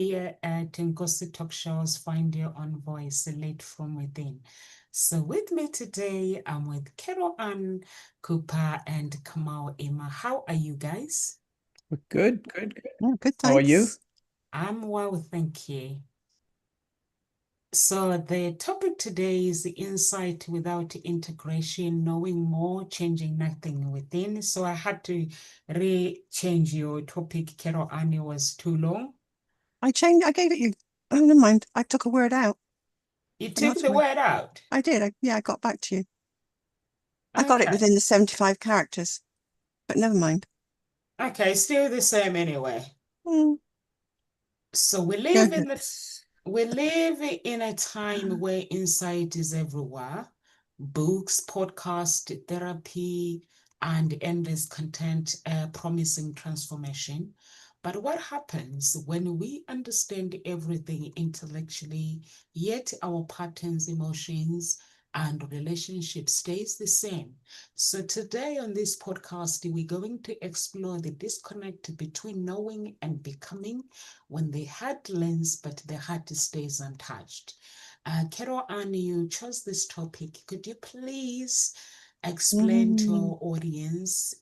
Here at Nkosi Talk Shows, Find Your Own Voice, Lead from Within. So with me today, I'm with Carol Ann Cooper and Kamau Emma. How are you guys? Good, good, good. Yeah, good, How are you? thanks. I'm well, thank you. So the topic today is the insight without integration, knowing more, changing nothing within. So I had to re-change your topic, Carol Ann. It was too long. I gave it you. Oh, never mind. I took a word out. You But not took to the worry. word out. I did. I got back to you. I got it Okay. within the 75 characters, but never mind. Okay, still the same anyway. Mm, So go ahead. we live in a time where insight is everywhere. Books, podcast, therapy, and endless content promising transformation. But what happens when we understand everything intellectually, yet our patterns, emotions, and relationships stays the same? So today on this podcast, we're going to explore the disconnect between knowing and becoming when the heart learns, but the heart stays untouched. Carol Ann, you chose this topic. Could you please explain to Mm. our audience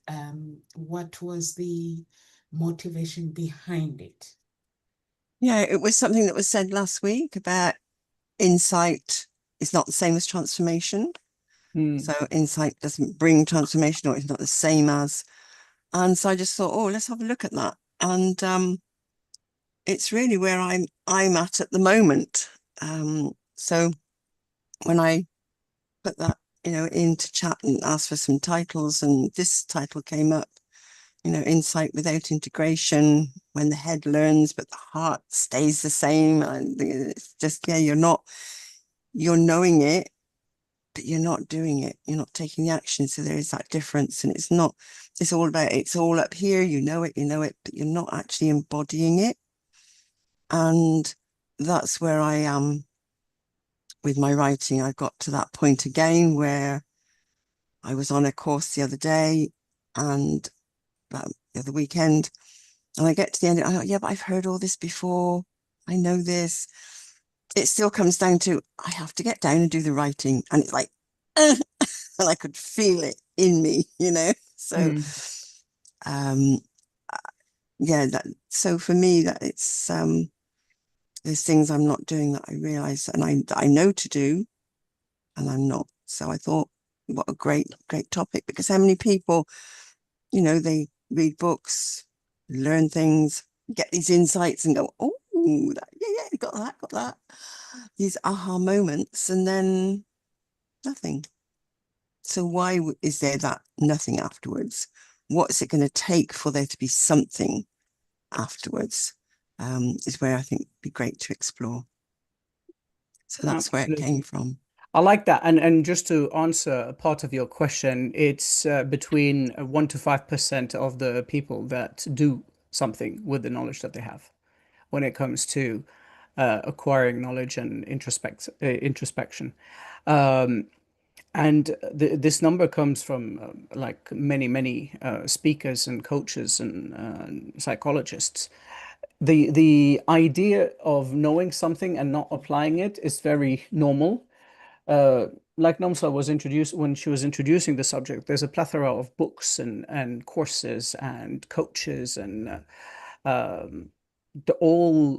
what was the motivation behind it? Yeah, it was something that was said last week about insight is not the same as transformation. Hmm. So insight doesn't bring transformation, or it's not the same as. And so I just thought, oh, let's have a look at that. And it's really where I'm at the moment. So when I put that, into chat and asked for some titles, and this title came up, insight without integration, when the head learns, but the heart stays the same. And it's just, yeah, you're knowing it, but you're not doing it. You're not taking the action. So there is that difference. And it's all up here, you know it, but you're not actually embodying it. And that's where I am with my writing. I've got to that point again where I was on a course the other day and the other weekend, and I get to the end, I thought, yeah, but I've heard all this before. I know this. It still comes down to I have to get down and do the writing, and it's like, and I could feel it in me, So, Hmm. um, yeah. So for me, that it's there's things I'm not doing that I realize, and I know to do, and I'm not. So I thought, what a great topic, because how many people, they read books, learn things, get these insights and go, oh, yeah, got that. These aha moments, and then nothing. So why is there that nothing afterwards? What's it going to take for there to be something afterwards? Is where I think it'd be great to explore. So that's where it came Absolutely. from. I like that. And just to answer a part of your question, it's between 1 to 5% of the people that do something with the knowledge that they have when it comes to acquiring knowledge and introspection. Um, and this number comes from like many speakers and coaches and psychologists. The idea of knowing something and not applying it is very normal. Like Namsa was introduced when she was introducing the subject, there's a plethora of books and courses and coaches and the all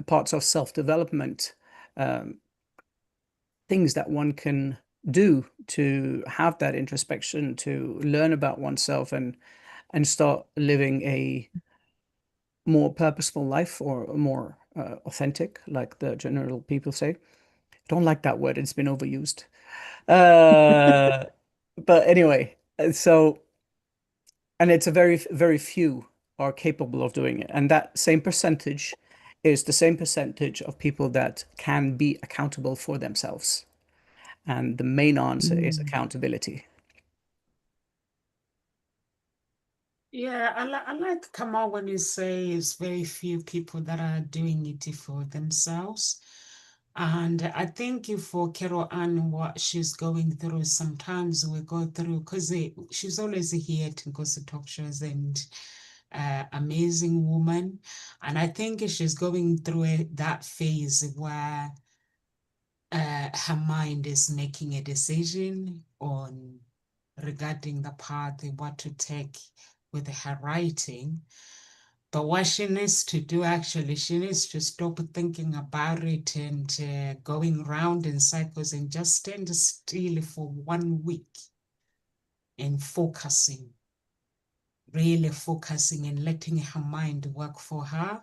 parts of self-development, um, things that one can do to have that introspection, to learn about oneself and start living a more purposeful life or more authentic, like the general people say. Don't like that word, it's been overused. Uh, but anyway, so, and it's a very few are capable of doing it. And that same percentage is the same percentage of people that can be accountable for themselves. And the main answer is Mm. accountability. Yeah, I like Kamal when you say it's very few people that are doing it for themselves. And I think for Carol Ann, what she's going through, sometimes we go through, because she's always here to go to talk shows and amazing woman. And I think she's going through that phase where her mind is making a decision on regarding the path and what to take with her writing. But what she needs to do, actually, she needs to stop thinking about it and going round in cycles and just stand still for 1 week and focusing, really focusing and letting her mind work for her.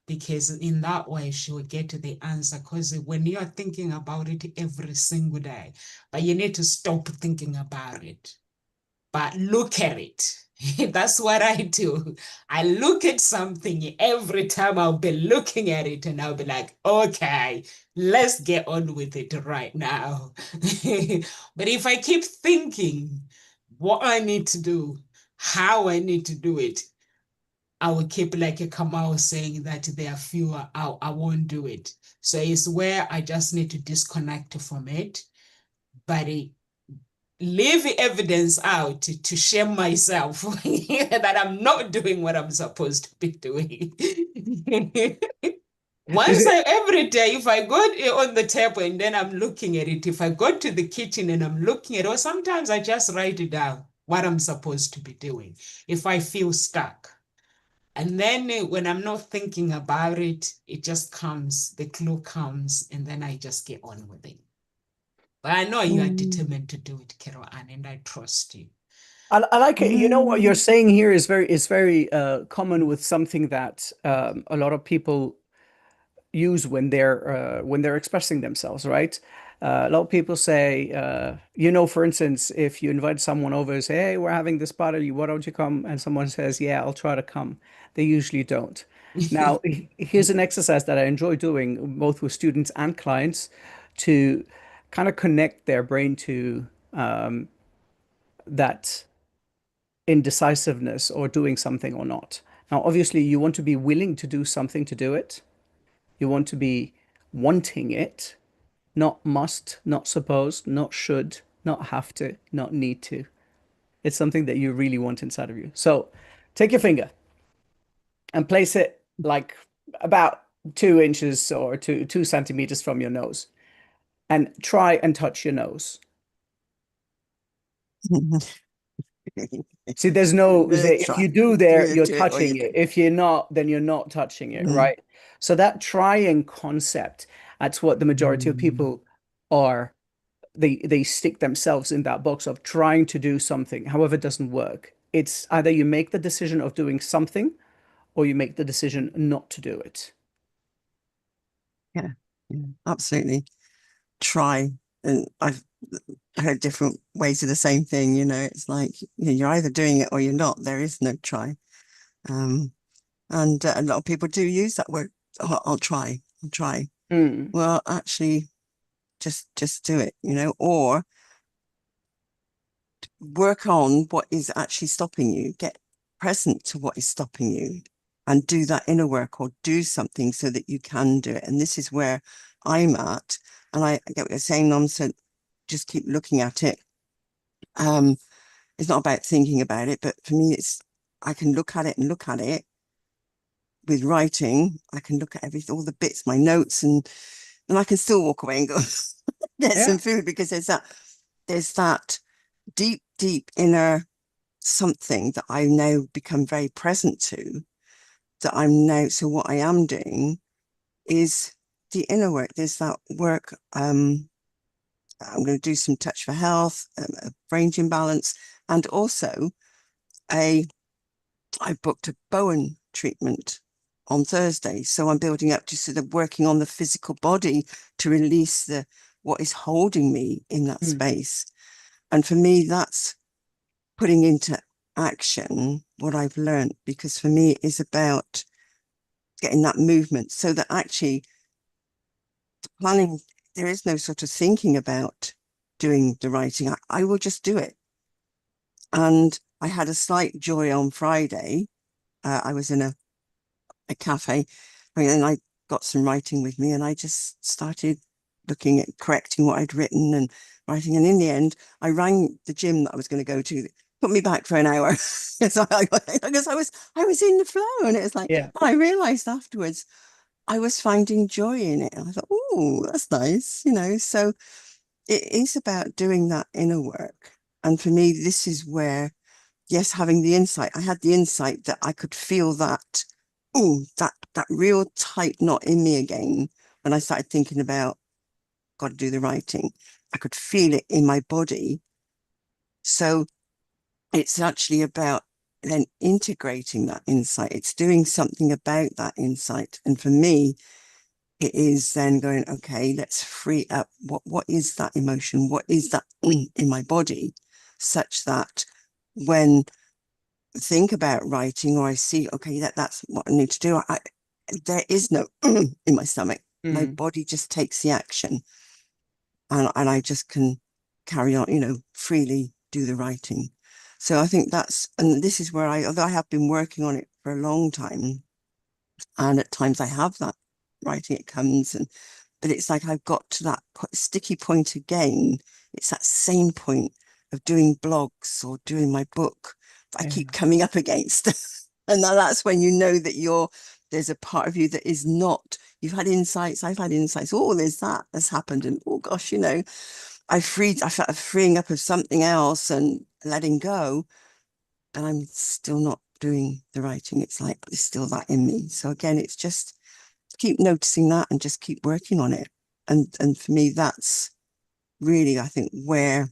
Because in that way she will get the answer. Because when you are thinking about it every single day, but you need to stop thinking about it, but look at it. That's what I do. I look at something every time. I'll be looking at it and I'll be like, okay, let's get on with it right now. But if I keep thinking what I need to do, how I need to do it, I will keep, like Kamau saying, that there are fewer, I won't do it. So it's where I just need to disconnect from it, but leave evidence out to shame myself that I'm not doing what I'm supposed to be doing. Every day, if I go on the table and then I'm looking at it, if I go to the kitchen and I'm looking at it, or sometimes I just write it down what I'm supposed to be doing if I feel stuck. And then when I'm not thinking about it, it just comes, the clue comes, and then I just get on with it. But I know you are determined to do it, Carol Ann, and I trust you. I like it. You know what you're saying here is very common with something that a lot of people use when they're expressing themselves, right? A lot of people say, for instance, if you invite someone over and say, "Hey, we're having this party, why don't you come?" And someone says, "Yeah, I'll try to come." They usually don't. Now, here's an exercise that I enjoy doing both with students and clients to kind of connect their brain to that indecisiveness or doing something or not. Now, obviously, you want to be willing to do something to do it. You want to be wanting it, not must, not supposed, not should, not have to, not need to. It's something that you really want inside of you. So take your finger and place it like about 2 inches or 2 centimeters from your nose and try and touch your nose. See, there's no, if you do there, you're touching it. If you're not, then you're not touching it, right? So that trying concept, that's what the majority of people are. They stick themselves in that box of trying to do something. However, it doesn't work. It's either you make the decision of doing something or you make the decision not to do it. Yeah, absolutely. Try. And I've heard different ways of the same thing, it's like you're either doing it or you're not. There is no try. And a lot of people do use that word. Oh, I'll try. Well, actually, just do it, or work on what is actually stopping you. Get present to what is stopping you and do that inner work, or do something so that you can do it. And this is where I'm at. And I get what you're saying, Nom, so just keep looking at it. It's not about thinking about it, but for me, I can look at it with writing. I can look at everything, all the bits, my notes, and I can still walk away and go get some food, because there's that deep inner something that I now become very present to, so what I am doing is the inner work. There's that work. I'm going to do some touch for health, a brain gym balance, and also I booked a Bowen treatment on Thursday. So I'm building up to sort of working on the physical body to release what is holding me in that space. And for me, that's putting into action what I've learned, because for me, it is about getting that movement, so that actually the planning, there is no sort of thinking about doing the writing. I will just do it. And I had a slight joy on Friday. I was in a cafe, and I got some writing with me, and I just started looking at correcting what I'd written and writing. And in the end, I rang the gym that I was going to go to put me back for an hour. Because I was in the flow, and it was like, Yeah. I realized afterwards I was finding joy in it. And I thought, oh, that's nice, you know. So it is about doing that inner work. And for me, this is where, yes, having the insight, I had the insight that I could feel that, oh, that real tight knot in me again when I started thinking about got to do the writing. I could feel it in my body. So it's actually about then integrating that insight. It's doing something about that insight. And for me, it is then going, okay, let's free up what is that emotion? What is that in my body? Such that when I think about writing or I see, okay, that's what I need to do, there is no in my stomach. My body just takes the action. And I just can carry on, you know, freely do the writing. So I think and this is where although I have been working on it for a long time, and at times I have that writing, it comes, but it's like I've got to that sticky point again. It's that same point of doing blogs or doing my book that I keep coming up against. And that's when you know that there's a part of you that is not, you've had insights, I've had insights, oh, there's that has happened. And oh gosh, you know, I felt a freeing up of something else and letting go. And I'm still not doing the writing. It's like, there's still that in me. So again, it's just keep noticing that and just keep working on it. And for me, that's really, I think, where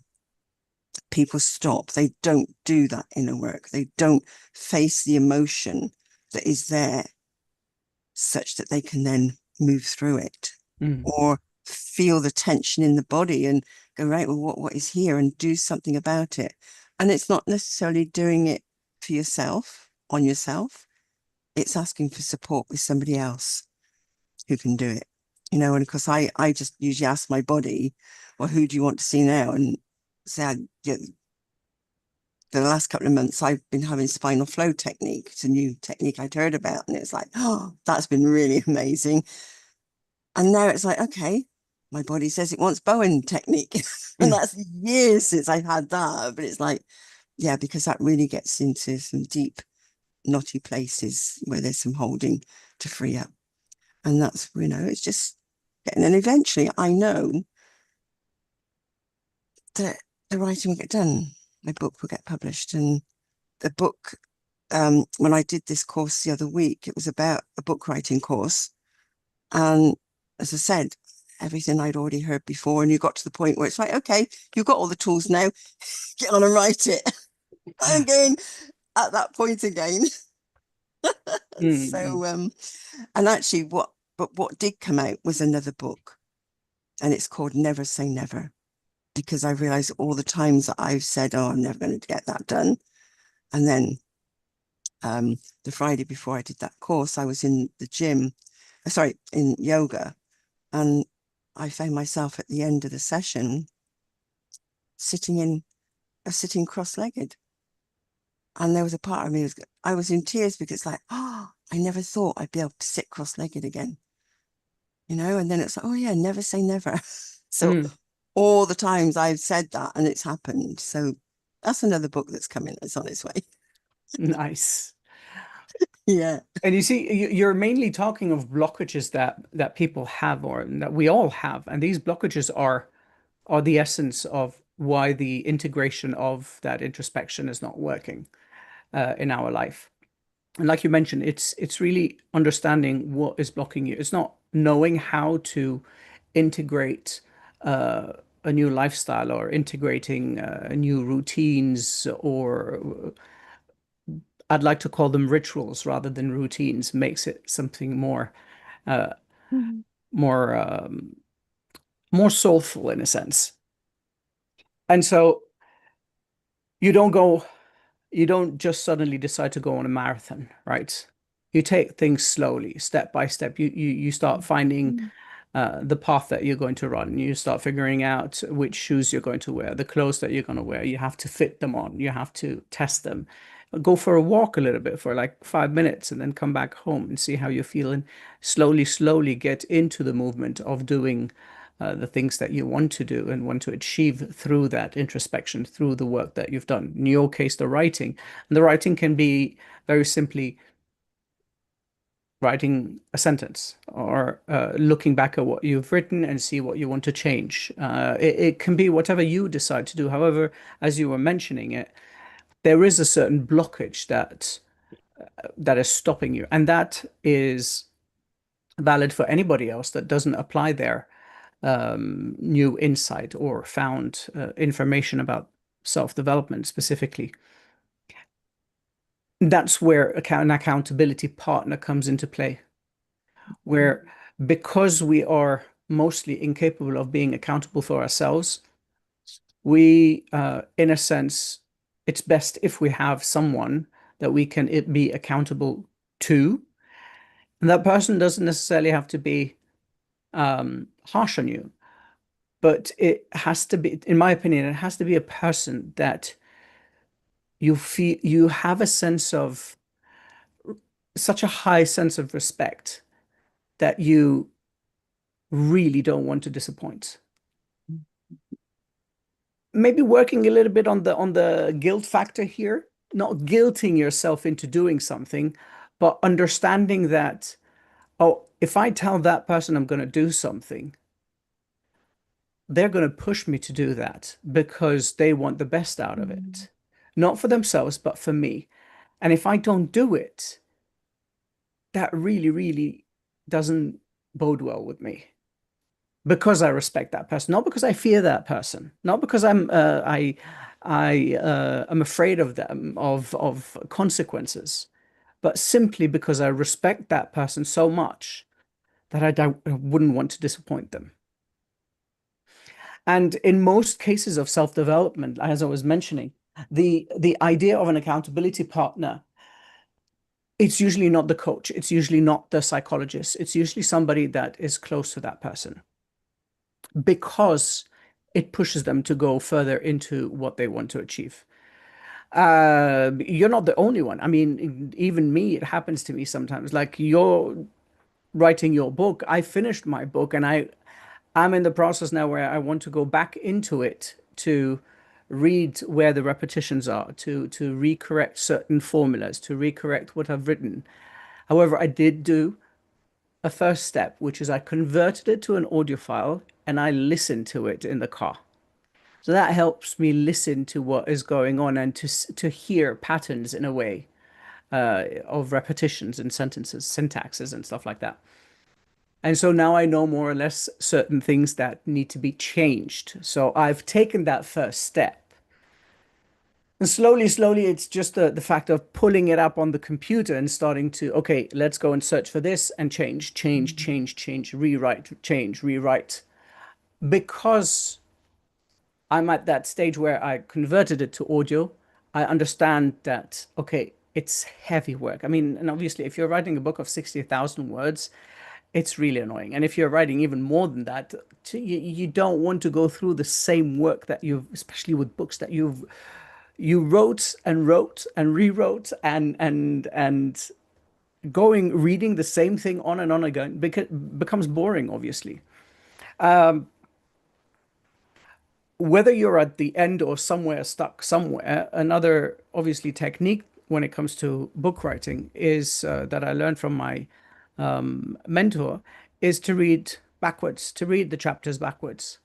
people stop. They don't do that inner work. They don't face the emotion that is there such that they can then move through it or feel the tension in the body and go, right, well, what is here, and do something about it. And it's not necessarily doing it for yourself, on yourself. It's asking for support with somebody else who can do it, you know. And because I just usually ask my body, well, who do you want to see now? And say, the last couple of months I've been having spinal flow technique. It's a new technique I'd heard about, and it's like, oh, that's been really amazing. And now it's like, okay, my body says it wants Bowen technique. And that's years since I've had that. But it's like, yeah, because that really gets into some deep knotty places where there's some holding to free up. And that's, you know, it's just getting, and eventually I know that the writing will get done. My book will get published. And the book, when I did this course the other week, it was about a book writing course. And as I said, everything I'd already heard before, and you got to the point where it's like, okay, you've got all the tools now, get on and write it. I'm going at that point again. So, and actually what did come out was another book, and it's called Never Say Never, because I realized all the times that I've said, oh, I'm never going to get that done. And then the Friday before I did that course, I was in the gym, in yoga, and I found myself at the end of the session sitting cross-legged. And there was a part of me, I was in tears, because it's like, oh, I never thought I'd be able to sit cross-legged again. You know, and then it's like, oh yeah, never say never. So all the times I've said that and it's happened. So that's another book that's coming, that's on its way. Nice. Yeah. And you see, you're mainly talking of blockages that people have, or that we all have. And these blockages are the essence of why the integration of that introspection is not working in our life. And like you mentioned, it's really understanding what is blocking you. It's not knowing how to integrate a new lifestyle, or integrating new routines, or I'd like to call them rituals rather than routines, makes it something more more more soulful in a sense. And so you don't just suddenly decide to go on a marathon, right? You take things slowly, step by step. You start finding the path that you're going to run. You start figuring out which shoes you're going to wear, the clothes that you're going to wear. You have to fit them on. You have to test them. Go for a walk a little bit for like 5 minutes, and then come back home and see how you're feeling. Slowly get into the movement of doing the things that you want to do and want to achieve through that introspection, through the work that you've done. In your case, the writing. And the writing can be very simply writing a sentence or looking back at what you've written and see what you want to change. It can be whatever you decide to do. However, as you were mentioning it, there is a certain blockage that is stopping you, and that is valid for anybody else that doesn't apply their new insight or found information about self-development specifically. That's where an accountability partner comes into play, where because we are mostly incapable of being accountable for ourselves, we, in a sense, it's best if we have someone that we can be accountable to. And that person doesn't necessarily have to be harsh on you, but it has to be, in my opinion, it has to be a person that you feel you have a sense of such a high sense of respect that you really don't want to disappoint. Maybe working a little bit on the guilt factor here, not guilting yourself into doing something, but understanding that, oh, if I tell that person I'm going to do something, they're going to push me to do that because they want the best out of it, not for themselves, but for me. And if I don't do it, that really, really doesn't bode well with me, because I respect that person, not because I fear that person, not because I'm afraid of them, of consequences, but simply because I respect that person so much that I wouldn't want to disappoint them. And in most cases of self-development, as I was mentioning, the idea of an accountability partner, it's usually not the coach, it's usually not the psychologist, it's usually somebody that is close to that person, because it pushes them to go further into what they want to achieve. You're not the only one. I mean, even me, it happens to me sometimes. Like, you're writing your book, I finished my book, and I'm in the process now where I want to go back into it to read where the repetitions are, to recorrect certain formulas, to recorrect what I've written. However, I did do a first step, which is I converted it to an audio file and I listened to it in the car. So that helps me listen to what is going on and to hear patterns in a way of repetitions and sentences, syntaxes and stuff like that. And so now I know more or less certain things that need to be changed. So I've taken that first step. And slowly, it's just the fact of pulling it up on the computer and starting to, okay, let's go and search for this and change, rewrite, change, rewrite. Because I'm at that stage where I converted it to audio, I understand that, okay, it's heavy work. I mean, and obviously, if you're writing a book of 60,000 words, it's really annoying. And if you're writing even more than that, you don't want to go through the same work that you've, especially with books that you wrote and rewrote and reading the same thing on and on again becomes boring, obviously. Whether you're at the end or somewhere stuck somewhere, another obviously technique when it comes to book writing is that I learned from my mentor, is to read backwards, to read the chapters backwards,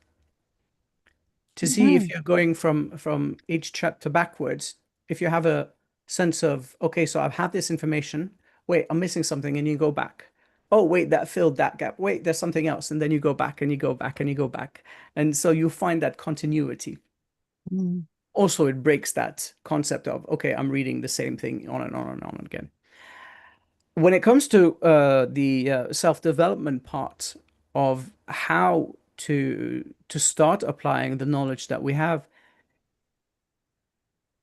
to see if you're going from each chapter backwards, if you have a sense of, okay, so I've had this information, wait, I'm missing something, and you go back. Oh, wait, that filled that gap. Wait, there's something else. And then you go back and you go back and you go back. And so you find that continuity. Also, it breaks that concept of, okay, I'm reading the same thing on and on and on again. When it comes to the self-development part of how to start applying the knowledge that we have,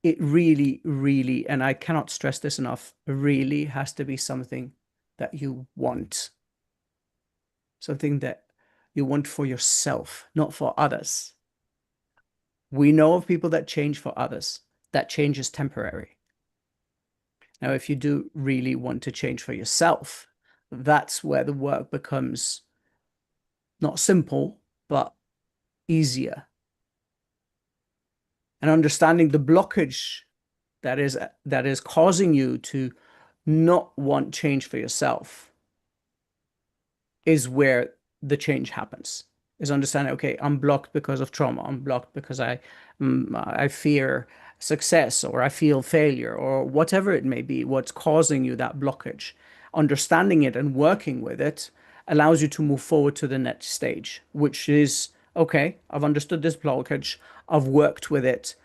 it really, really, and I cannot stress this enough, really has to be something that you want. Something that you want for yourself, not for others. We know of people that change for others. That change is temporary. Now, if you do really want to change for yourself, that's where the work becomes not simple, but easier. And understanding the blockage that is causing you to not want change for yourself is where the change happens. Is understanding, okay, I'm blocked because of trauma. I'm blocked because I fear success, or I feel failure, or whatever it may be, what's causing you that blockage. Understanding it and working with it allows you to move forward to the next stage, which is, okay, I've understood this blockage, I've worked with it,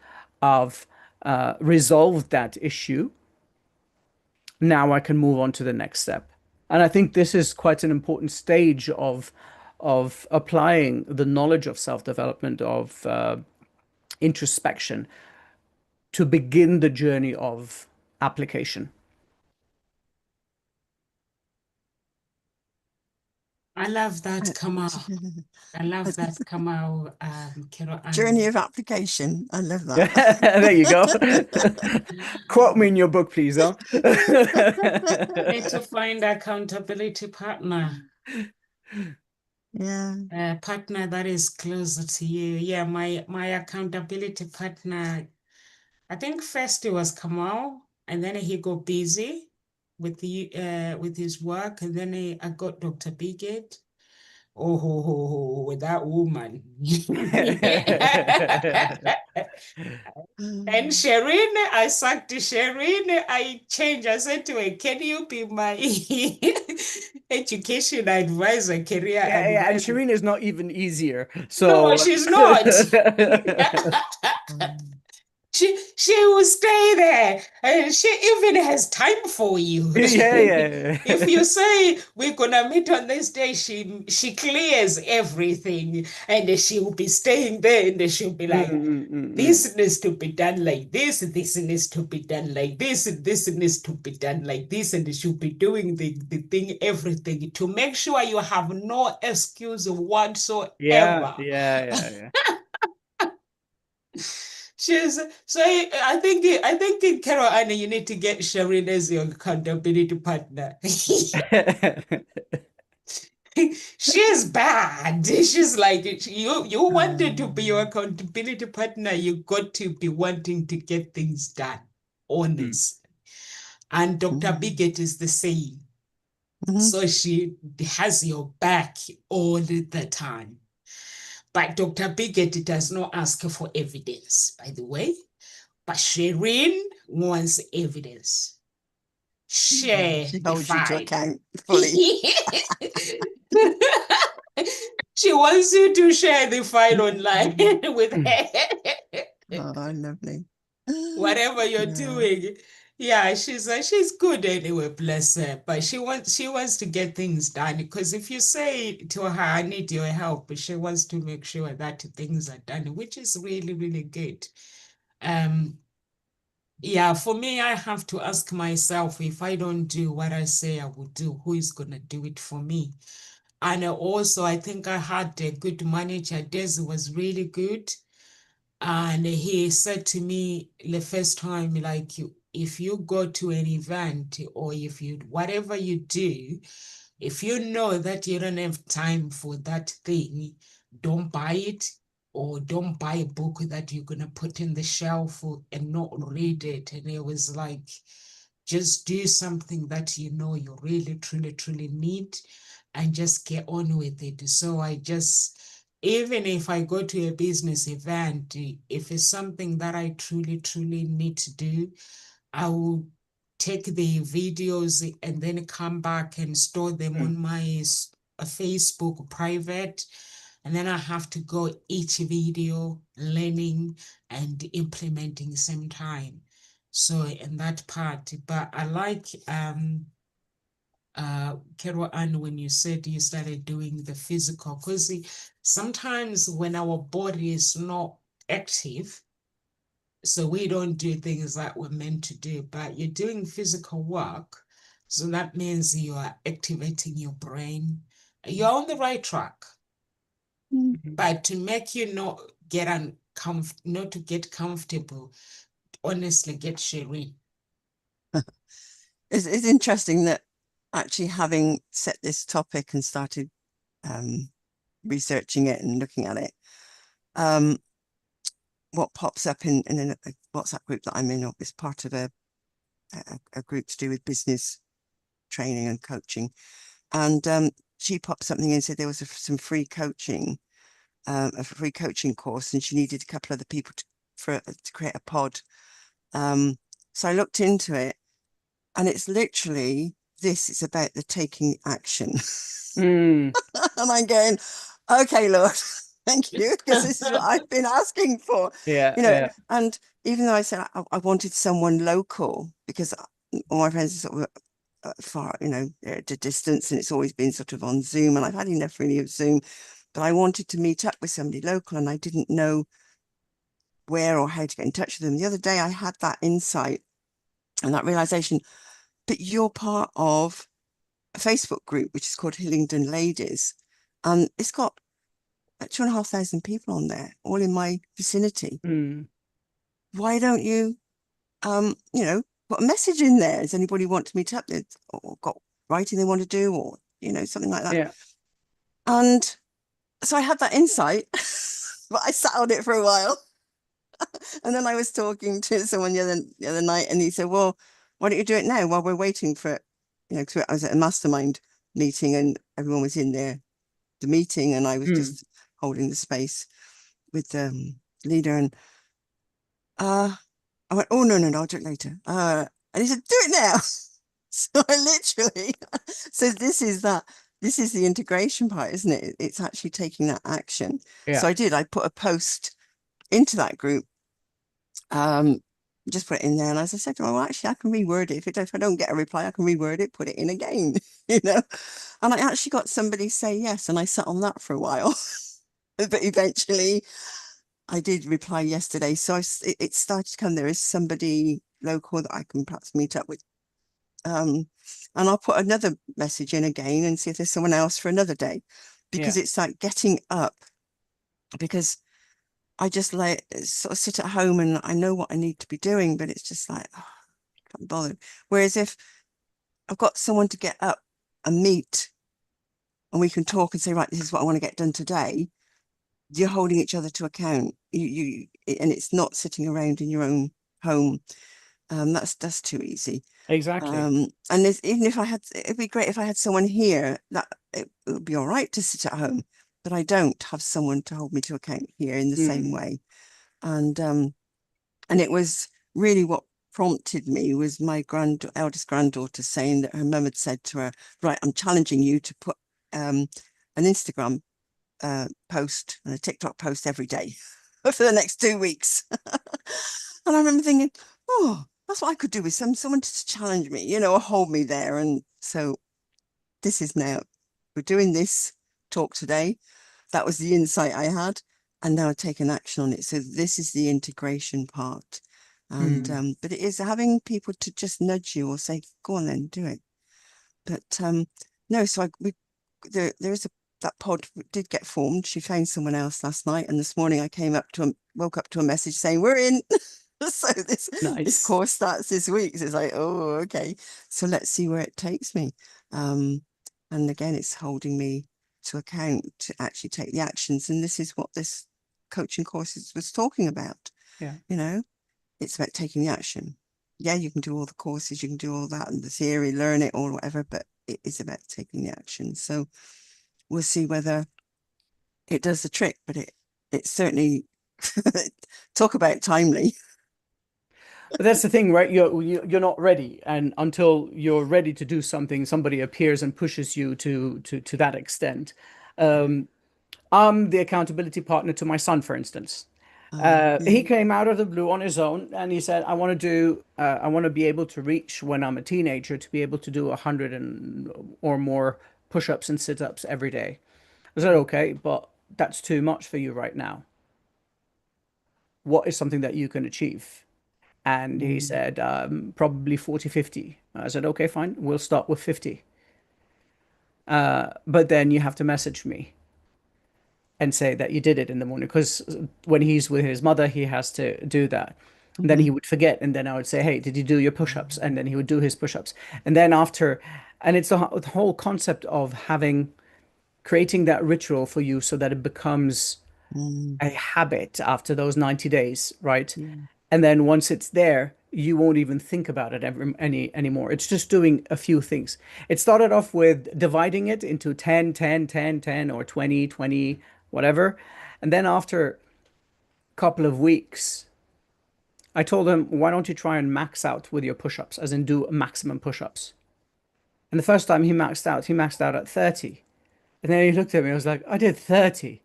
I've resolved that issue. Now I can move on to the next step. And I think this is quite an important stage of applying the knowledge of self-development, of introspection, to begin the journey of application. I love that, Kamal. I love that, Kamal, Kero Journey Ann. of application. I love that. There you go. Quote me in your book, please, huh? Need to find accountability partner. Yeah. A partner that is closer to you. Yeah, my accountability partner, I think first it was Kamal, and then he got busy with his work, and then I got Dr. Bigot. Oh, that woman. And Shireen, I said to Shireen, I changed. I said to her, can you be my education advisor, career And advisor? Shireen is not even easier. No, So she's not. She will stay there, and she even has time for you. yeah. If you say we're gonna meet on this day, she clears everything, and she will be staying there, and she'll be like, this needs to be done like this needs to be done like this needs to be done like this, and she'll be doing the thing, everything, to make sure you have no excuse whatsoever. Yeah. So I think Carol Anna, you need to get Shireen as your accountability partner. She's bad. She's like, you wanted to be your accountability partner, you got to be wanting to get things done, honest. And Dr. Bigot is the same. So she has your back all the time. But Dr. Bigot does not ask for evidence, by the way. But Shireen wants evidence. Share She the holds you to file. account fully. She wants you to share the file online with her. Oh, lovely. Whatever you're Yeah. doing. Yeah, she's good anyway, bless her. But she wants to get things done, because if you say to her, I need your help, she wants to make sure that things are done, which is really, really good. Yeah, for me, I have to ask myself, if I don't do what I say I will do, who is gonna do it for me? And also, I think I had a good manager. Desi was really good. And he said to me the first time, like, if you go to an event, or if you, whatever you do, if you know that you don't have time for that thing, don't buy it, or don't buy a book that you're going to put in the shelf and not read it. And it was like, just do something that you know you really, truly, truly need, and just get on with it. So I just, even if I go to a business event, if it's something that I truly, truly need to do, I will take the videos and then come back and store them on my Facebook private. And then I have to go each video, learning and implementing same time. So in that part, but I like Carol Ann, when you said you started doing the physical, because sometimes when our body is not active, so we don't do things that we're meant to do, but you're doing physical work. So that means you are activating your brain. You're on the right track. But to make you not to get comfortable, honestly, get Shireen. It's interesting that actually, having set this topic and started researching it and looking at it, um, what pops up in a WhatsApp group that I'm in, or is part of a group to do with business training and coaching. And she popped something in and said there was some free coaching, a free coaching course, and she needed a couple other people to create a pod. So I looked into it, and it's literally this. It's about the taking action. Mm, And I'm going, okay, Lord, thank you, because this is what I've been asking for, yeah, you know. yeah. And even though I said I wanted someone local, because all my friends are sort of far, you know, at a distance, and it's always been sort of on Zoom, and I've had enough really of Zoom, but I wanted to meet up with somebody local, and I didn't know where or how to get in touch with them. The other day I had that insight and that realization, but you're part of a Facebook group which is called Hillingdon Ladies, and it's got 2,500 people on there, all in my vicinity. Mm, Why don't you, you know, put a message in there? Does anybody want to meet up with, or got writing they want to do, or, you know, something like that? yeah. And so I had that insight, but I sat on it for a while. And then I was talking to someone the other night, and he said, well, why don't you do it now while we're waiting for it? You know, because I was at a mastermind meeting and everyone was in there, the meeting, and I was Mm, just holding the space with the leader. And I went, oh, no, I'll do it later. And he said, do it now. So I literally, so this is the integration part, isn't it? It's actually taking that action. yeah. So I put a post into that group, just put it in there. And as I said, well, actually, I can reword it. If I don't get a reply, I can reword it, put it in again, you know. And I actually got somebody say yes, and I sat on that for a while. But eventually I did reply yesterday. So it started to come. There is somebody local that I can perhaps meet up with. And I'll put another message in again and see if there's someone else for another day, because Yeah. it's like getting up, because I just like sort of sit at home and I know what I need to be doing, but it's just like, oh, I can't bother. Whereas if I've got someone to get up and meet, and we can talk and say, right, this is what I want to get done today, you're holding each other to account. And it's not sitting around in your own home. That's too easy. Exactly. And even if it'd be great if I had someone here, that it would be all right to sit at home, but I don't have someone to hold me to account here in the same Mm, way. And it was really what prompted me was my eldest granddaughter saying that her mum had said to her, right, I'm challenging you to put an Instagram post and a TikTok post every day for the next 2 weeks. And I remember thinking, oh, that's what I could do with someone to challenge me, you know, or hold me there. And so this is now, we're doing this talk today. That was the insight I had, and now I've taken action on it. So this is the integration part. And mm. but it is having people to just nudge you or say, go on then, do it. But no, so there is that pod did get formed. She found someone else last night, and this morning I woke up to a message saying we're in. So this Nice. course starts this week. So it's like, oh, okay. So let's see where it takes me. And again, it's holding me to account to actually take the actions. And this is what this coaching course was talking about. Yeah. You know, it's about taking the action. Yeah, you can do all the courses, you can do all that and the theory, learn it or whatever, but it is about taking the action. So we'll see whether it does the trick, but it certainly talk about timely. But that's the thing, right? You're not ready, and until you're ready to do something, somebody appears and pushes you to that extent. Um, I'm the accountability partner to my son, for instance. He Yeah. came out of the blue on his own, and he said, I want to be able to reach when I'm a teenager to be able to do 100 or more push-ups and sit-ups every day." I said, "Okay, but that's too much for you right now. What is something that you can achieve?" And he Mm. said, "Probably 40, 50." I said, "Okay, fine. We'll start with 50. But then you have to message me and say that you did it in the morning, because when he's with his mother, he has to do that. And then Mhm. he would forget, and then I would say, "Hey, did you do your push-ups?" And then he would do his push-ups. And then after, and it's the whole concept of creating that ritual for you so that it becomes Mm. a habit after those 90 days, right? Yeah. And then once it's there, you won't even think about it anymore. It's just doing a few things. It started off with dividing it into 10, 10, 10, 10, or 20, 20, whatever. And then after a couple of weeks, I told him, why don't you try and max out with your push-ups, as in do maximum push-ups. And the first time he maxed out at 30. And then he looked at me, I was like, I did 30.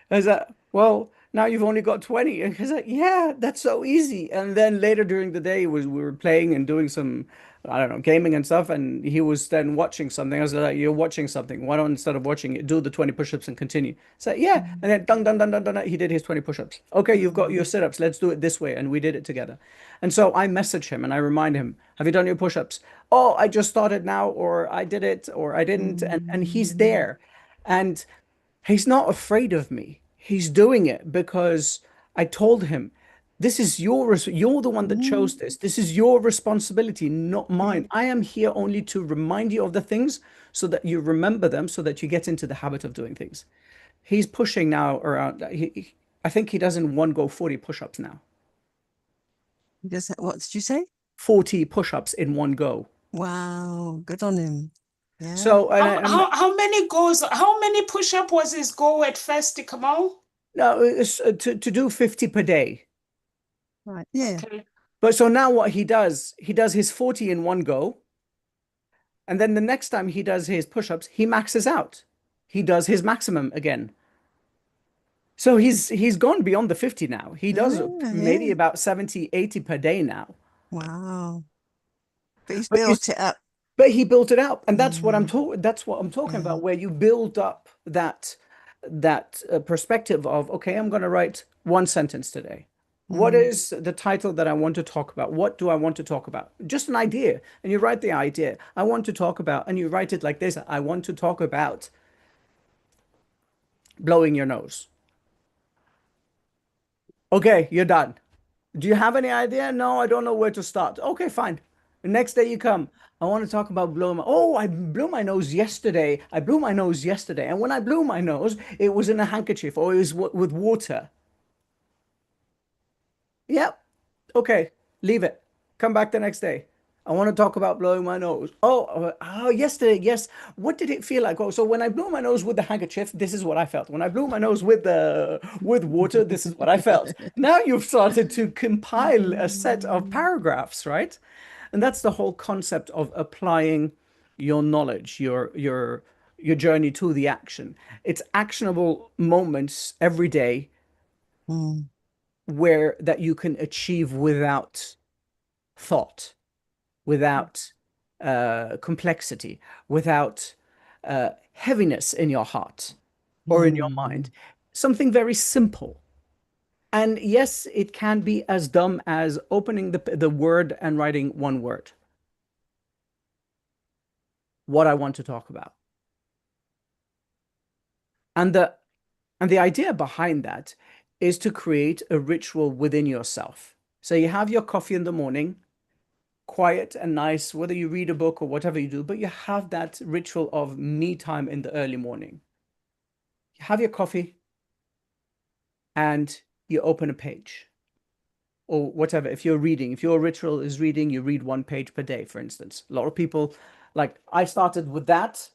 I was like, well, now you've only got 20. And he's like, yeah, that's so easy. And then later during the day, we were playing and doing some, I don't know, gaming and stuff. And he was then watching something. I was like, you're watching something. Why don't, instead of watching it, do the 20 push-ups and continue? So yeah. Mm. And then dun, dun, dun, dun, dun, dun, he did his 20 push-ups. Okay, you've got your sit-ups. Let's do it this way. And we did it together. And so I message him and I remind him, have you done your push-ups? Oh, I just started now, or I did it, or I didn't. And he's there. And he's not afraid of me. He's doing it because I told him, this is you're the one that chose this. This is your responsibility, not mine. I am here only to remind you of the things so that you remember them, so that you get into the habit of doing things. He's pushing now around, I think he does in one go 40 push-ups now. What did you say? 40 push-ups in one go. Wow, good on him. Yeah. So, How many push-up was his goal at first, Kamal? no, it's to do 50 per day. Right. Yeah. Okay. But so now what he does his 40 in one go. And then the next time he does his push-ups, he maxes out. He does his maximum again. So he's gone beyond the 50 now. He does maybe Yeah. about 70, 80 per day now. Wow. But he's But you built it up. But he built it up, and that's what I'm Mm. talking. That's what I'm talking Yeah. about, where you build up that perspective of, okay, I'm going to write one sentence today. What Mm. is the title that I want to talk about? What do I want to talk about? Just an idea, and you write the idea. I want to talk about, and you write it like this. I want to talk about blowing your nose. Okay, you're done. Do you have any idea? No, I don't know where to start. Okay, fine. The next day you come. I want to talk about blowing my. Oh, I blew my nose yesterday. I blew my nose yesterday. And when I blew my nose, it was in a handkerchief or it was with water. Yep. Okay, leave it. Come back the next day. I want to talk about blowing my nose. Oh, yesterday, yes. What did it feel like? Oh, so when I blew my nose with the handkerchief, this is what I felt. When I blew my nose with water, this is what I felt. Now you've started to compile a set of paragraphs, right? And that's the whole concept of applying your knowledge, your journey to the action. It's actionable moments every day Mm. where that you can achieve without thought, without complexity, without heaviness in your heart or in your mind. Something very simple. And yes, it can be as dumb as opening the word and writing one word. What I want to talk about. And the idea behind that is to create a ritual within yourself. So you have your coffee in the morning, quiet and nice, whether you read a book or whatever you do, but you have that ritual of me time in the early morning. You have your coffee and you open a page or whatever. If you're reading, if your ritual is reading, you read one page per day, for instance. A lot of people, like I started with that,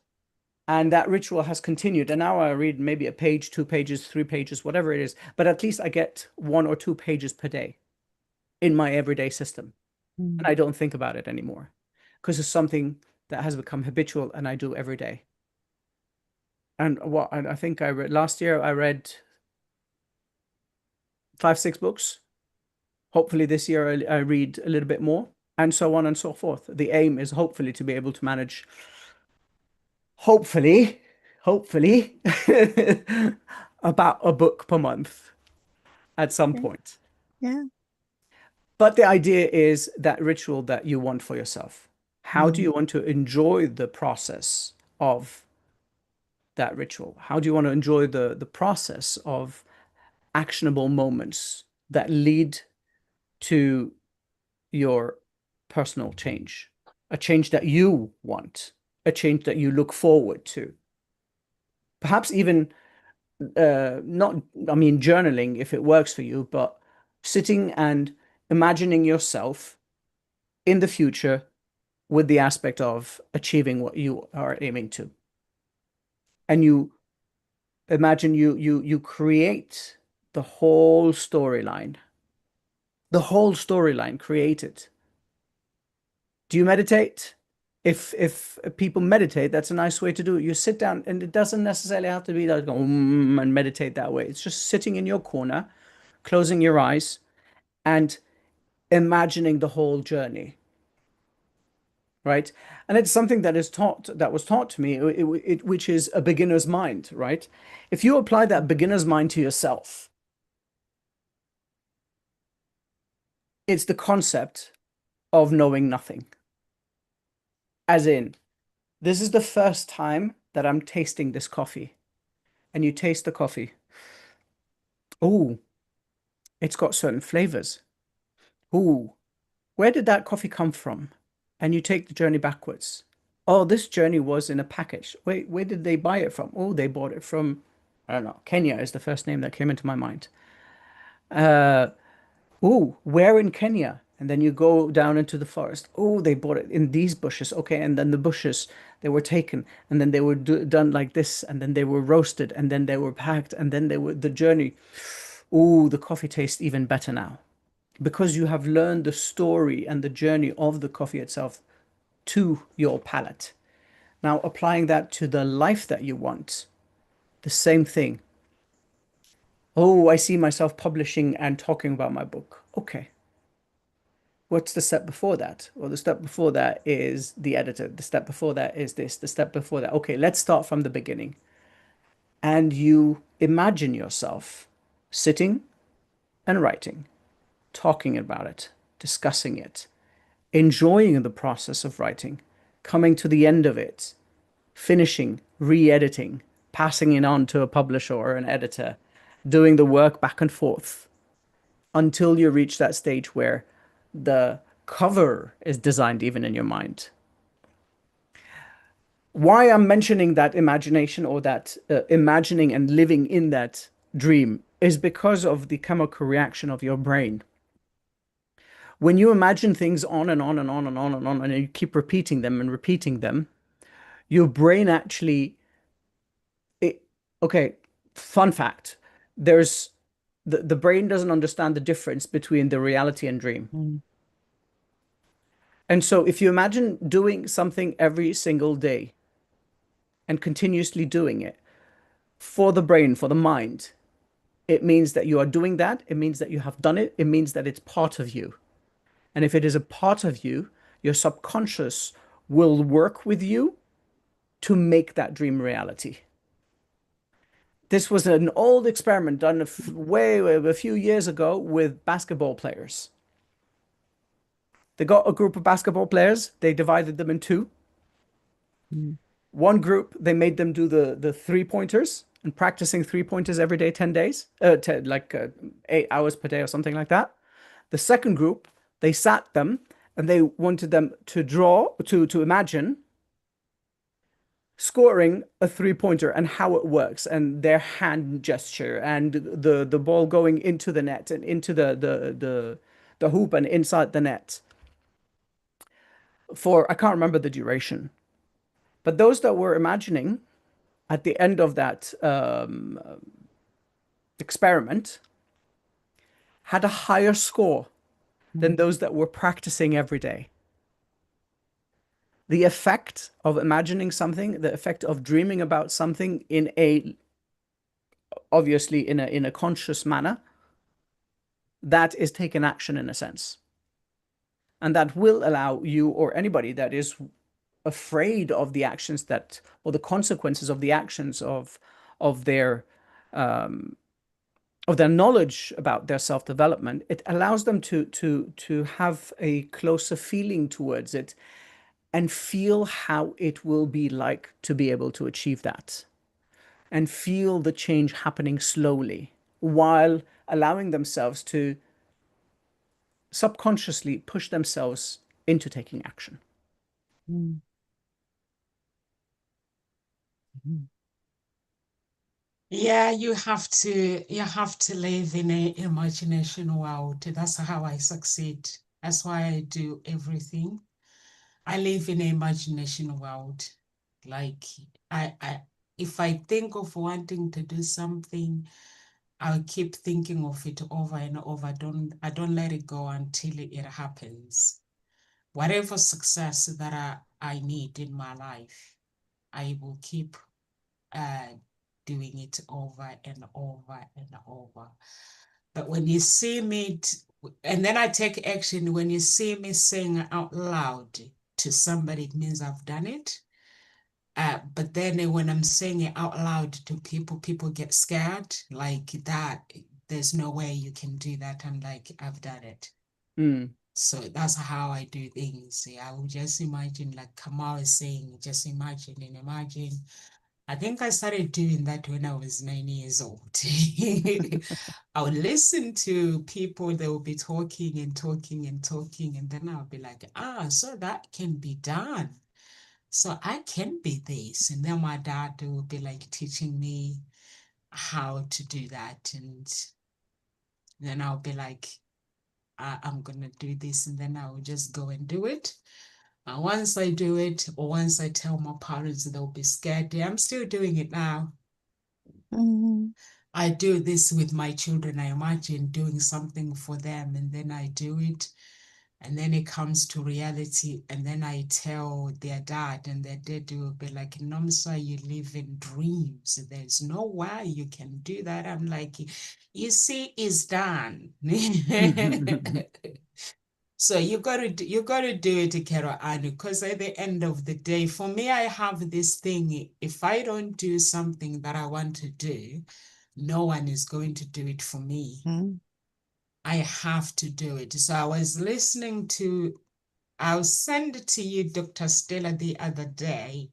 and that ritual has continued. And now I read maybe a page, 2 pages, 3 pages, whatever it is. But at least I get 1 or 2 pages per day in my everyday system. And I don't think about it anymore because it's something that has become habitual and I do every day. And what I think I read last year, I read 5, 6 books. Hopefully this year I read a little bit more, and so on and so forth. The aim is hopefully to be able to manage, hopefully, about a book per month at some point. Yeah. But the idea is that ritual that you want for yourself. How do you want to enjoy the process of that ritual? How do you want to enjoy the process of actionable moments that lead to your personal change? A change that you want, a change that you look forward to. Perhaps even not, I mean, journaling if it works for you, but sitting and imagining yourself in the future with the aspect of achieving what you are aiming to. And you imagine you create the whole storyline, created. Do you meditate? If people meditate, that's a nice way to do it. You sit down, and it doesn't necessarily have to be like and meditate that way. It's just sitting in your corner, closing your eyes, and imagining the whole journey, right? And it's something that was taught to me, which is a beginner's mind, right? If you apply that beginner's mind to yourself, it's the concept of knowing nothing. As in, this is the first time that I'm tasting this coffee. And you taste the coffee. Oh, it's got certain flavors. Oh, where did that coffee come from? And you take the journey backwards. Oh, this journey was in a package. Wait, where did they buy it from? Oh, they bought it from, I don't know, Kenya is the first name that came into my mind. Oh, where in Kenya? And then you go down into the forest. Oh, they bought it in these bushes. Okay, and then the bushes, they were taken, and then they were done like this, and then they were roasted, and then they were packed, and then they were the journey. Oh, the coffee tastes even better now because you have learned the story and the journey of the coffee itself to your palate. Now, applying that to the life that you want, the same thing. Oh, I see myself publishing and talking about my book. Okay. What's the step before that? Well, the step before that is the editor. The step before that is this. The step before that. Okay, let's start from the beginning. And you imagine yourself sitting and writing, talking about it, discussing it, enjoying the process of writing, coming to the end of it, finishing, re-editing, passing it on to a publisher or an editor, doing the work back and forth until you reach that stage where the cover is designed even in your mind. Why I'm mentioning that imagination or that imagining and living in that dream is because of the chemical reaction of your brain. When you imagine things on and on and on and on and on, and you keep repeating them and repeating them, your brain actually, okay, fun fact, there's the brain doesn't understand the difference between the reality and dream. Mm. And so if you imagine doing something every single day and continuously doing it for the brain, for the mind, it means that you are doing that. It means that you have done it. It means that it's part of you. And if it is a part of you, your subconscious will work with you to make that dream reality. This was an old experiment done a few years ago with basketball players. They got a group of basketball players. They divided them in two. Mm. One group, they made them do the three-pointers and practicing three-pointers every day, 10 days, 8 hours per day or something like that. The second group, they sat them and they wanted them to draw, to imagine scoring a three-pointer and how it works and their hand gesture and the ball going into the net and into the hoop and inside the net. For, I can't remember the duration. But those that were imagining at the end of that experiment had a higher score than those that were practicing every day. The effect of imagining something, the effect of dreaming about something in a, obviously in a conscious manner, that is taking action in a sense. And that will allow you or anybody that is afraid of the actions that, or the consequences of the actions of their knowledge about their self-development, it allows them to have a closer feeling towards it and feel how it will be like to be able to achieve that and feel the change happening slowly while allowing themselves to subconsciously push themselves into taking action. Mm. Mm. Yeah, you have to live in an imagination world. That's how I succeed. That's why I do everything. I live in an imagination world. Like I if I think of wanting to do something, I'll keep thinking of it over and over. I don't let it go until it happens. Whatever success that I need in my life, I will keep uh doing it over and over and over. But when you see me, and then I take action, when you see me saying out loud to somebody, it means I've done it. But then when I'm saying it out loud to people, people get scared like that. There's no way you can do that. I'm like, I've done it. Mm. So that's how I do things. I will just imagine, like Kamal is saying, just imagine and imagine. I think I started doing that when I was 9 years old. I would listen to people, they will be talking and talking and talking, and then I'll be like, so that can be done. So I can be this. And then my dad will be like teaching me how to do that. And then I'll be like, I'm going to do this. And then I will just go and do it. And once I do it, or once I tell my parents, they'll be scared. I'm still doing it now. Mm. I do this with my children. I imagine doing something for them, and then I do it. And then it comes to reality, and then I tell their dad, and their dad will be like, Nomsa, you live in dreams. There's no way you can do that. I'm like, you see, it's done. So you gotta do it, Carol Ann, because at the end of the day, for me, I have this thing. If I don't do something that I want to do, no one is going to do it for me. Mm. I have to do it. So I was listening to, I'll send it to you, Dr. Stella, the other day.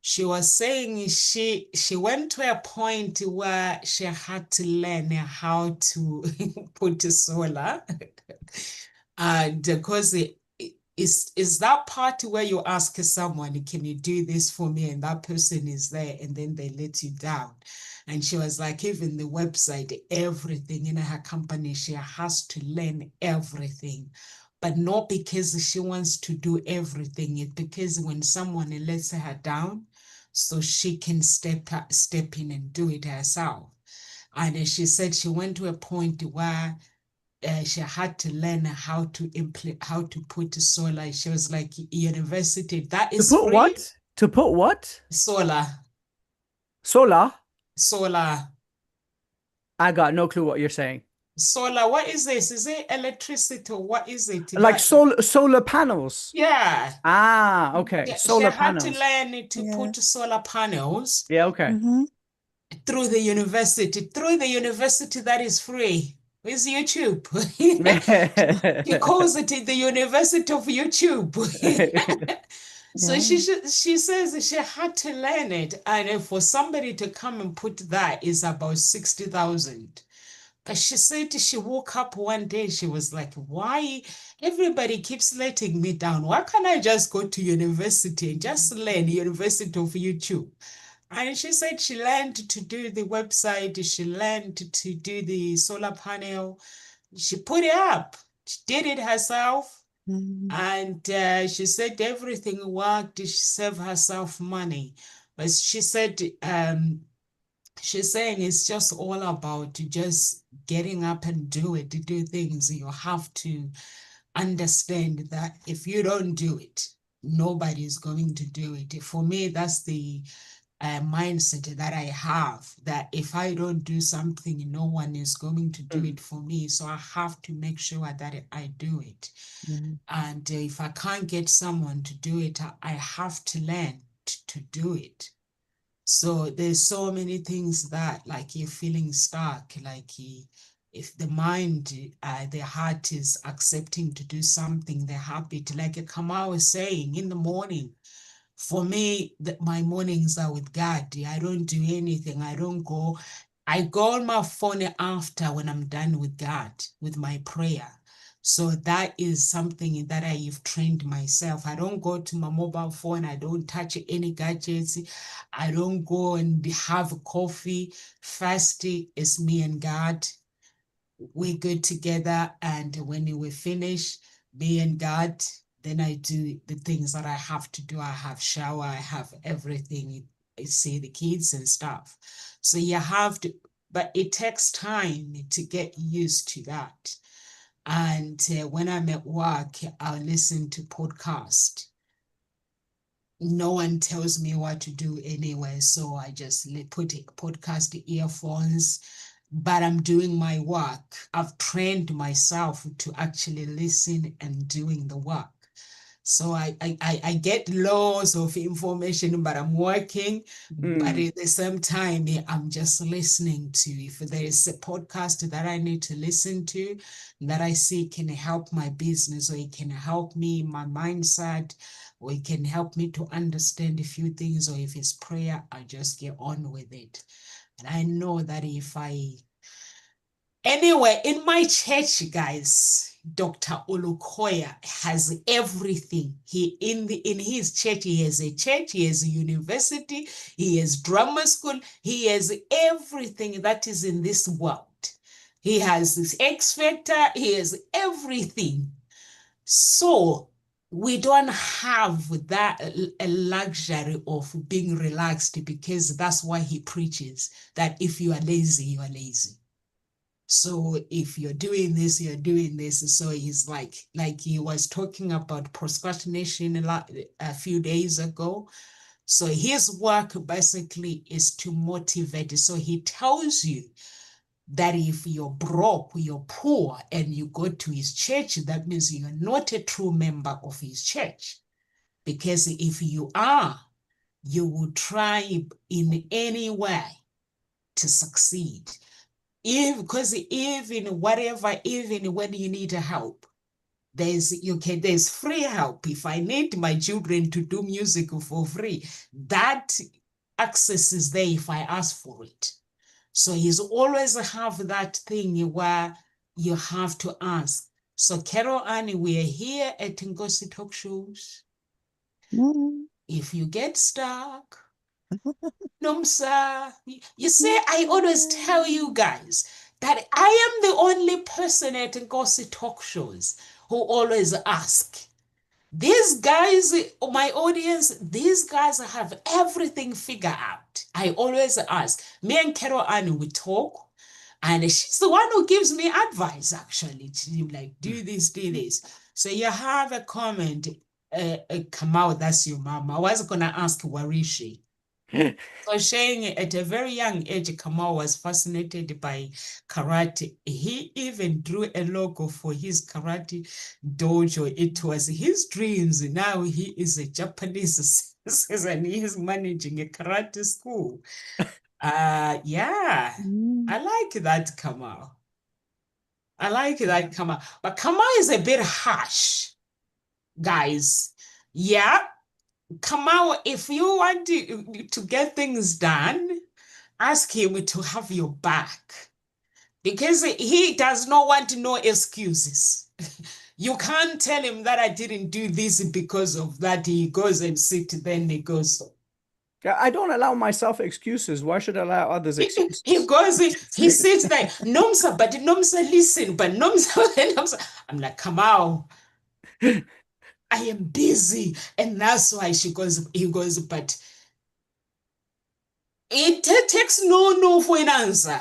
She was saying she went to a point where she had to learn how to put solar. And because is that part where you ask someone, can you do this for me? And that person is there, and then they let you down. And she was like, even the website, everything in her company, she has to learn everything. But not because she wants to do everything. It's because when someone lets her down, so she can step in and do it herself. And she said she went to a point where she had to learn how to put solar. She was like, university, that To is put free. what? To put what? Solar. Solar? I got no clue what you're saying. Solar, what is this? Is it electricity or what is it? Like solar panels. Yeah. Okay. Yeah, she Solar had to panels. learn to Yeah. put solar panels Yeah, okay. Mhm. through the university. Through the university that is free. With YouTube. She calls it the University of YouTube. So Yeah. she says she had to learn it, and for somebody to come and put that is about 60,000. But she said she woke up one day, she was like, why everybody keeps letting me down? Why can't I just go to university and just learn University of YouTube? And she said she learned to do the website, she learned to do the solar panel, she put it up, she did it herself. Mm. And she said everything worked. She saved herself money. But she said, she's saying it's just all about just getting up and do it, to do things. You have to understand that if you don't do it, nobody is going to do it. For me, that's the mindset that I have, that if I don't do something, no one is going to do it for me. So I have to make sure that I do it. Mm. And if I can't get someone to do it, I have to learn to do it. So there's so many things that, like, you're feeling stuck, like if the mind, the heart is accepting to do something, the habit, like Kamal was saying in the morning. For me, my mornings are with God. I don't do anything. I don't go. I go on my phone after when I'm done with God, with my prayer. So that is something that I've trained myself. I don't go to my mobile phone. I don't touch any gadgets. I don't go and have coffee. First, it's me and God. We good together. And when we finish, me and God, then I do the things that I have to do. I have shower, I have everything. I see the kids and stuff. So you have to, but it takes time to get used to that. And when I'm at work, I'll listen to podcast. No one tells me what to do anyway, so I just put podcast earphones, but I'm doing my work. I've trained myself to actually listen and doing the work. So I get loads of information, but I'm working. But at the same time, I'm just listening to, if there is a podcast that I need to listen to, that I see can help my business, or it can help me, my mindset, or it can help me to understand a few things, or if it's prayer, I just get on with it. And I know that anyway, in my church, guys, Dr. Olukoya has everything. In his church, he has a church, he has a university, he has drama school, he has everything that is in this world. He has this X Factor, he has everything. So we don't have that a luxury of being relaxed, because that's why he preaches that if you are lazy, you are lazy. So if you're doing this, you're doing this. So he's like he was talking about procrastination a few days ago. So his work basically is to motivate. So he tells you that if you're broke, you're poor, and you go to his church, that means you're not a true member of his church. Because if you are, you will try in any way to succeed. Because even whatever, even when you need help, there's free help. If I need my children to do music for free, that access is there if I ask for it. So he's always have that thing where you have to ask. So Carol Annie, we are here at Ngozi Talk Shows. If you get stuck, Nomsa, you see, I always tell you guys that I am the only person at Ngozi Talk Shows who always ask. These guys, my audience, these guys have everything figured out. I always ask. Me and Carol Ann, we talk, and she's the one who gives me advice, actually, to like, do this, do this. So you have a comment, Kamau, that's your mom. I was going to ask, where is she? So Shane, at a very young age, Kamau was fascinated by karate. He even drew a logo for his karate dojo. It was his dreams. Now he is a Japanese citizen. He is managing a karate school. Yeah, I like that, Kamau. I like that, Kamau. But Kamau is a bit harsh, guys. Yeah. Kamau, if you want to get things done, ask him to have your back, because he does not want no excuses. You can't tell him that I didn't do this because of that. He goes and sits, then he goes. I don't allow myself excuses. Why should I allow others excuses? He goes, he sits there, Nomsa, but Nomsa, listen, but Nomsa. I'm like, Kamau, I am busy. And that's why he goes, but it takes no for an answer.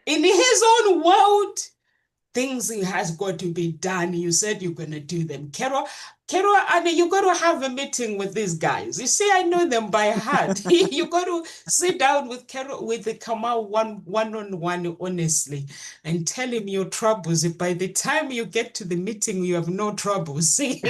In his own world, things has got to be done. You said you're going to do them. Carol, and you got to have a meeting with these guys. You see, I know them by heart. You got to sit down with Carol, with the Kamau one-on-one, honestly, and tell him your troubles. If by the time you get to the meeting, you have no troubles. See?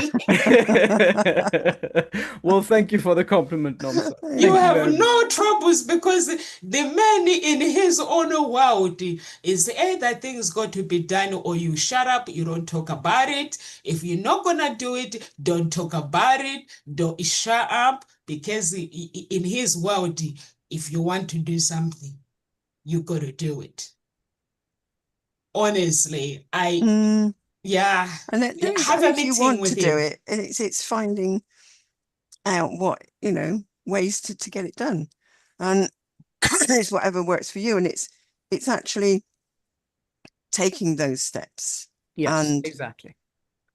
Well, thank you for the compliment, Nomsa. You have no troubles, because the man in his own world is either things got to be done, or you shut up, you don't talk about it. If you're not going to do it, don't talk about it. Don't shut up, because in his world, if you want to do something, you got to do it. Honestly, Yeah. And then, Yeah, and have a if you meeting want to with do him. it, it's finding out what, ways to get it done. And it's whatever works for you. And it's actually taking those steps Yes, and exactly.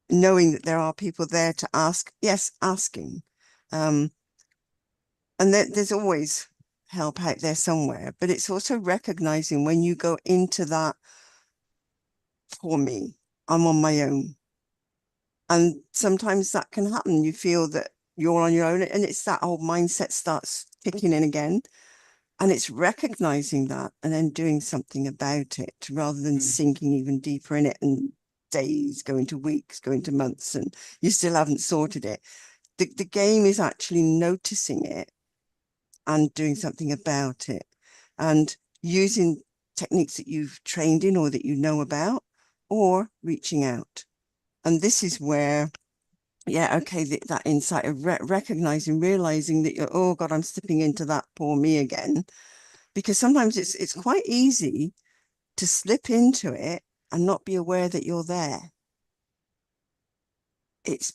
knowing that there are people there to ask. Yes, asking. And there's always help out there somewhere, but it's also recognizing when you go into that, for me, I'm on my own. And sometimes that can happen. You feel that you're on your own, and it's that old mindset starts kicking in again. And it's recognizing that and then doing something about it rather than sinking even deeper in it and days going to weeks, going to months, and you still haven't sorted it. The game is actually noticing it and doing something about it and using techniques that you've trained in or that you know about, or reaching out. And this is where, yeah, okay, that insight of recognizing, realizing that you're, oh God, I'm slipping into that poor me again. Because sometimes it's quite easy to slip into it and not be aware that you're there. It's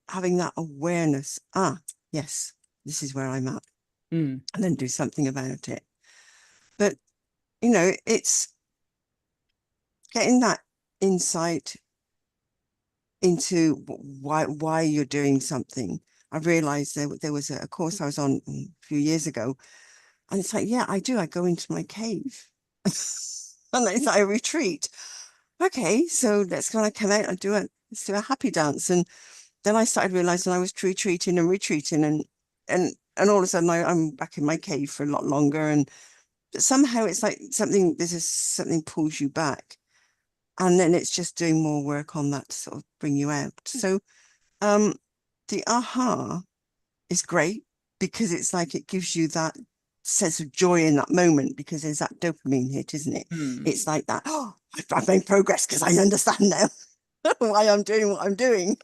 having that awareness. Yes, this is where I'm at. And then do something about it. But, it's getting that insight into why you're doing something. I realized there was a course I was on a few years ago, and it's like, yeah, I do. I go into my cave and it's like a retreat. Okay, so when I come out and let's do a happy dance. And then I started realizing I was retreating and retreating, and all of a sudden I'm back in my cave for a lot longer. And somehow it's like something pulls you back. And then it's just doing more work on that to sort of bring you out. So the aha is great because it's like it gives you that sense of joy in that moment, because there's that dopamine hit, isn't it? It's like that, oh, I've made progress because I understand now why I'm doing what I'm doing.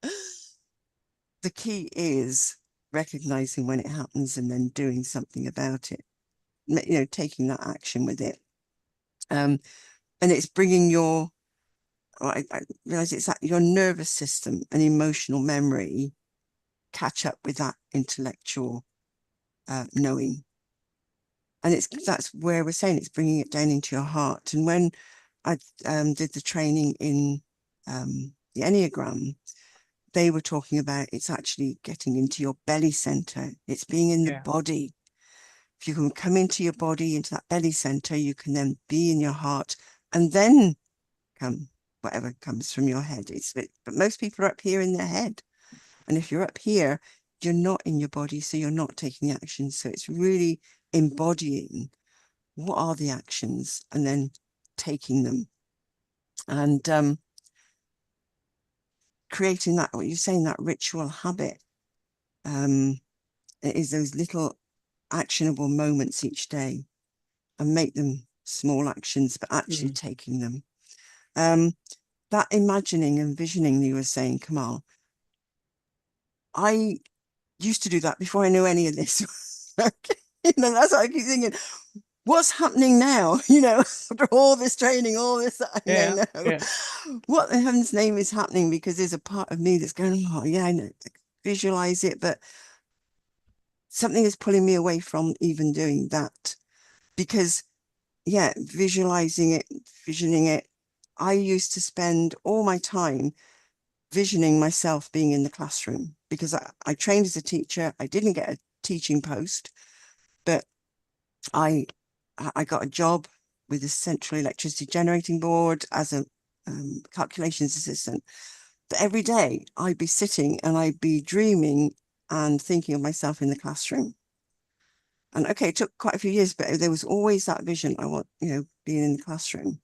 The key is recognizing when it happens and then doing something about it, taking that action with it. And it's bringing I realize it's that your nervous system and emotional memory catch up with that intellectual knowing. And that's where we're saying it's bringing it down into your heart. And when I did the training in the Enneagram, they were talking about it's actually getting into your belly center. It's being in the body. If you can come into your body, into that belly center, you can then be in your heart, and then come whatever comes from your head. But most people are up here in their head. And if you're up here, you're not in your body, so you're not taking the action. So it's really embodying what are the actions and then taking them. And creating that, what you're saying, that ritual habit, it is those little actionable moments each day, and make them small actions, but actually taking them. That imagining and visioning you were saying, Kamal, I used to do that before I knew any of this. That's what I keep thinking. What's happening now? After all this training, all this that I know now. Yeah. What in heaven's name is happening? Because there's a part of me that's going, oh yeah, I know, visualize it, but something is pulling me away from even doing that. Because visualizing it, visioning it, I used to spend all my time visioning myself being in the classroom, because I trained as a teacher. I didn't get a teaching post, but I got a job with the Central Electricity Generating Board as a calculations assistant. But every day I'd be sitting and I'd be dreaming and thinking of myself in the classroom. And okay, it took quite a few years, but there was always that vision. I want, being in the classroom.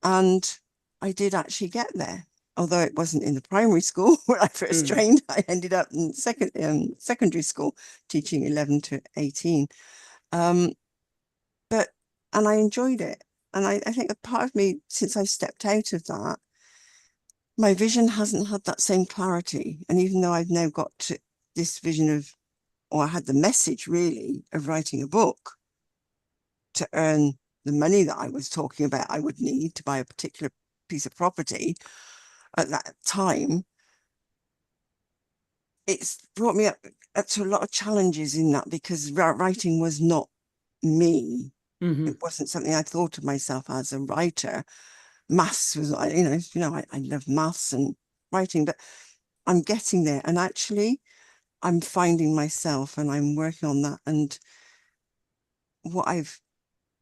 And I did actually get there. Although it wasn't in the primary school where I first trained, I ended up in secondary school teaching 11 to 18. And I enjoyed it. And I think a part of me, since I stepped out of that, my vision hasn't had that same clarity. And even though I've now got to this vision of, or I had the message really of writing a book to earn the money that I was talking about I would need to buy a particular piece of property at that time, it's brought me up to a lot of challenges in that, because writing was not me. Hmm. It wasn't something I thought of myself as a writer. Maths was, I love maths and writing, but I'm getting there. And actually, I'm finding myself and I'm working on that. And what I've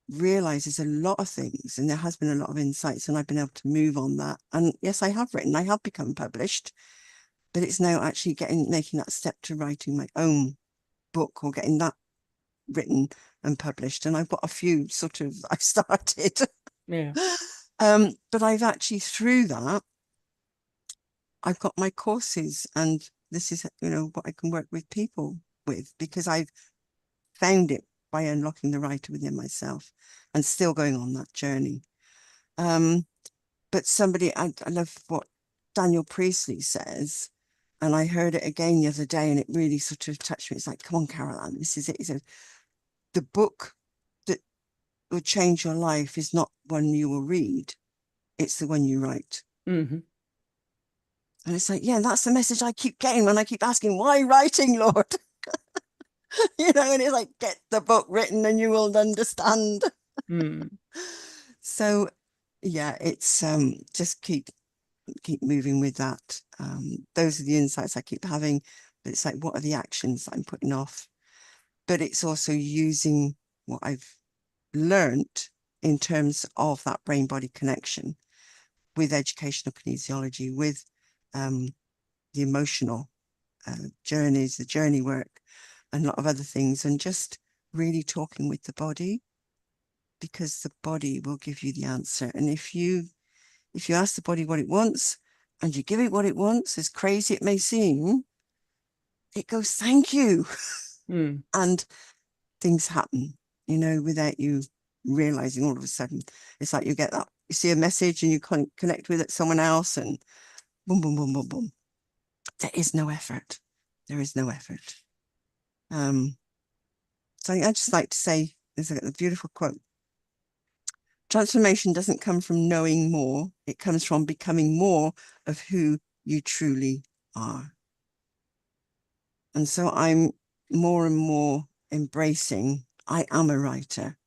realized is a lot of things, and there has been a lot of insights, and I've been able to move on that. And yes, I have written, I have become published, but it's now actually making that step to writing my own book, or getting that written and published. And I've got a few sort of I've started. Yeah. But I've actually, through that, I've got my courses, and this is, what I can work with people with, because I've found it by unlocking the writer within myself and still going on that journey. But I love what Daniel Priestley says, and I heard it again the other day, and it really sort of touched me. It's like, come on, Caroline, this is it. He said, the book that will change your life is not one you will read, it's the one you write. Hmm. And it's like, yeah, that's the message I keep getting when I keep asking, why writing, Lord? And it's like, get the book written and you will understand. Mm. So yeah, it's just keep moving with that. Those are the insights I keep having, but it's like, what are the actions I'm putting off? But it's also using what I've learned in terms of that brain-body connection with educational kinesiology, with the emotional journeys, the journey work, and a lot of other things, and just really talking with the body, because the body will give you the answer. And if you ask the body what it wants and you give it what it wants, as crazy it may seem, it goes, thank you. Mm. And things happen, without you realizing. All of a sudden, it's like you get that, you see a message and you connect with it, someone else, and boom, boom, boom, boom, boom. There is no effort. There is no effort. So I just like to say, there's a beautiful quote. Transformation doesn't come from knowing more. It comes from becoming more of who you truly are. And so I'm more and more embracing, I am a writer.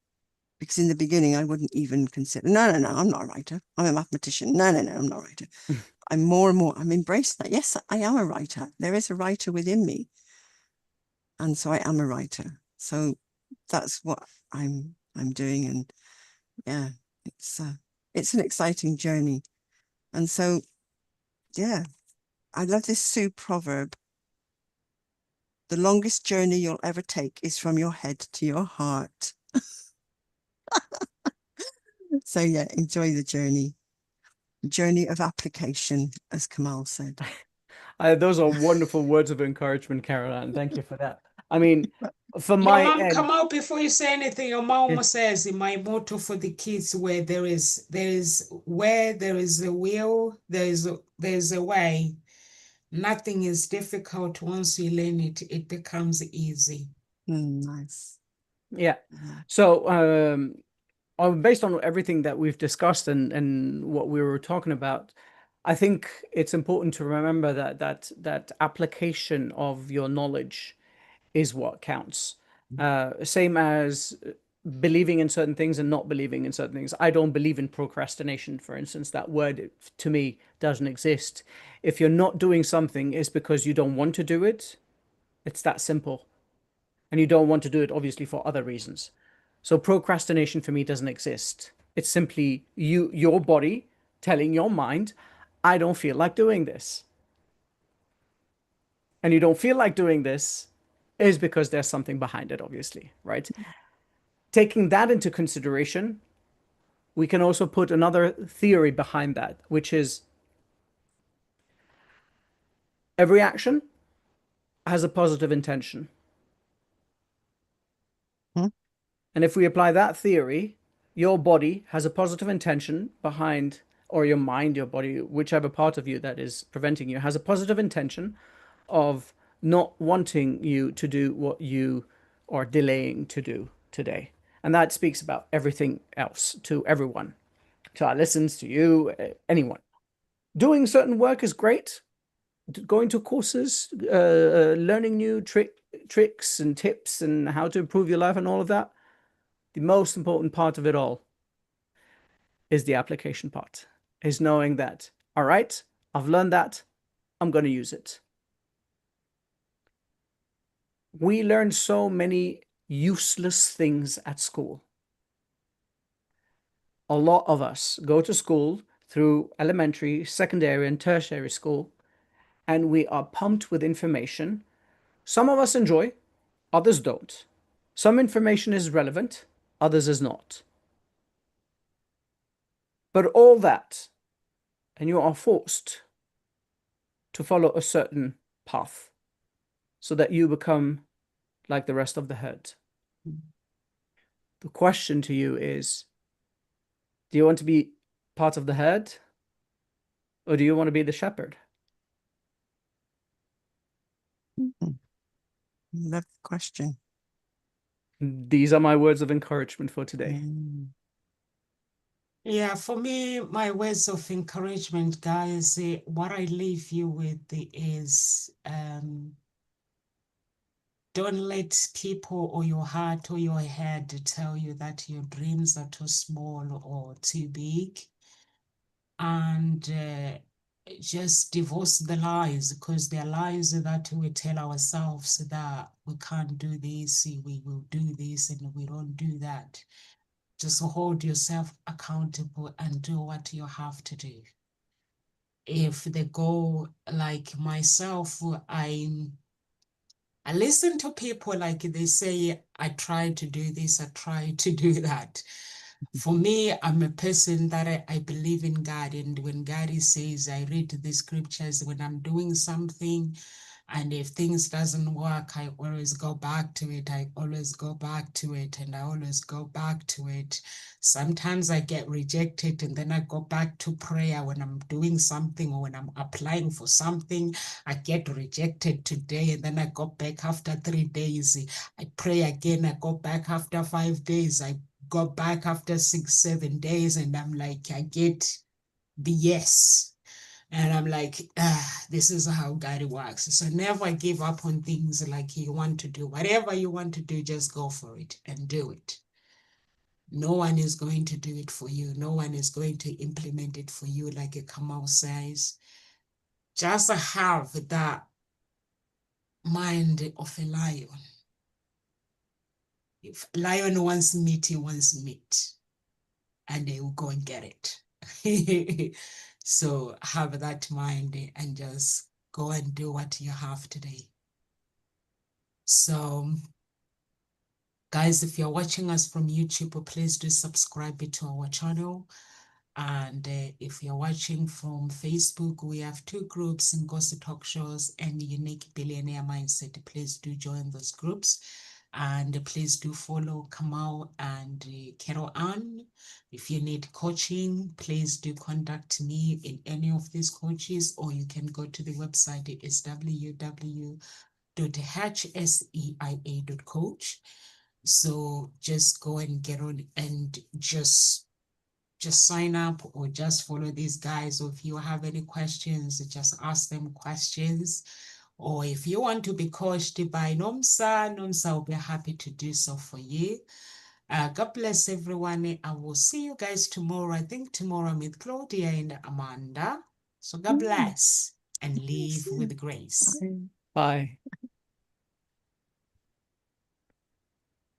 Because in the beginning, I wouldn't even consider, no, I'm not a writer. I'm a mathematician. No, I'm not a writer. I'm more and more, I'm embracing that. Yes, I am a writer. There is a writer within me. And so I am a writer. So that's what I'm doing. And yeah, it's an exciting journey. And so, yeah, I love this Sioux proverb. The longest journey you'll ever take is from your head to your heart. So yeah, enjoy the journey of application, as Kamal said. Those are wonderful words of encouragement, Caroline. Thank you for that. I mean, from Your my mom, end, come out before you say anything. Your mom says, in my motto for the kids, where there is a will, there's a way. Nothing is difficult. Once you learn it, it becomes easy. Nice. yeah. Yeah. So, based on everything that we've discussed and what we were talking about, I think it's important to remember that application of your knowledge is what counts. Same as believing in certain things and not believing in certain things. I don't believe in procrastination, for instance. That word to me doesn't exist. If you're not doing something, it's because you don't want to do it. It's that simple. And you don't want to do it, obviously, for other reasons. So procrastination for me doesn't exist. It's simply your body telling your mind, I don't feel like doing this. And you don't feel like doing this is because there's something behind it, obviously, right? Taking that into consideration, we can also put another theory behind that, which is every action has a positive intention. Hmm? And if we apply that theory, your body has a positive intention behind, or your mind, your body, whichever part of you that is preventing you, has a positive intention of not wanting you to do what you are delaying to do today. And that speaks about everything else to everyone. to our listens, to you, anyone. Doing certain work is great. Going to courses, learning new tricks and tips and how to improve your life and all of that. The most important part of it all is the application part, is knowing that, all right, I've learned that, I'm going to use it. We learn so many useless things at school. A lot of us go to school through elementary, secondary, and tertiary school, and we are pumped with information. Some of us enjoy, others don't. Some information is relevant, others is not. But all that, and you are forced to follow a certain path so that you become like the rest of the herd. The question to you is, do you want to be part of the herd, or do you want to be the shepherd? Love the question. These are my words of encouragement for today. Yeah, for me, my words of encouragement, guys, what I leave you with is don't let people or your heart or your head tell you that your dreams are too small or too big. And just divorce the lies, because they're lies that we tell ourselves that we can't do this, we will do this, and we don't do that. Just hold yourself accountable and do what you have to do. If they go like myself, I listen to people like they say, I try to do this, I try to do that. For me, I'm a person that I believe in God. And when God says, I read the scriptures when I'm doing something, and if things doesn't work, I always go back to it. I always go back to it, and I always go back to it. Sometimes I get rejected, and then I go back to prayer when I'm doing something or when I'm applying for something. I get rejected today, and then I go back after 3 days. I pray again. I go back after 5 days. I go back after 6, 7 days, and I'm like, I get the yes. And I'm like, this is how God works. So never give up on things like you want to do. Whatever you want to do, just go for it and do it. No one is going to do it for you. No one is going to implement it for you, like Kamal says. Just have that mind of a lion. If lion wants meat, he wants meat. And they will go and get it. So have that mind and just go and do what you have today. So guys, if you're watching us from YouTube, please do subscribe to our channel. And if you're watching from Facebook, we have 2 groups, Ngozi Talk Shows and Unique Billionaire Mindset. Please do join those groups. And please do follow Kamal and Carol Ann. If you need coaching, please do contact me in any of these coaches, or you can go to the website. It is www.hseia.coach. So just go and get on and just sign up or just follow these guys. Or if you have any questions, just ask them questions. Or if you want to be coached by Nomsa will be happy to do so for you. God bless everyone. I will see you guys tomorrow. I think tomorrow I'm with Claudia and Amanda. So God bless and live with grace. Bye.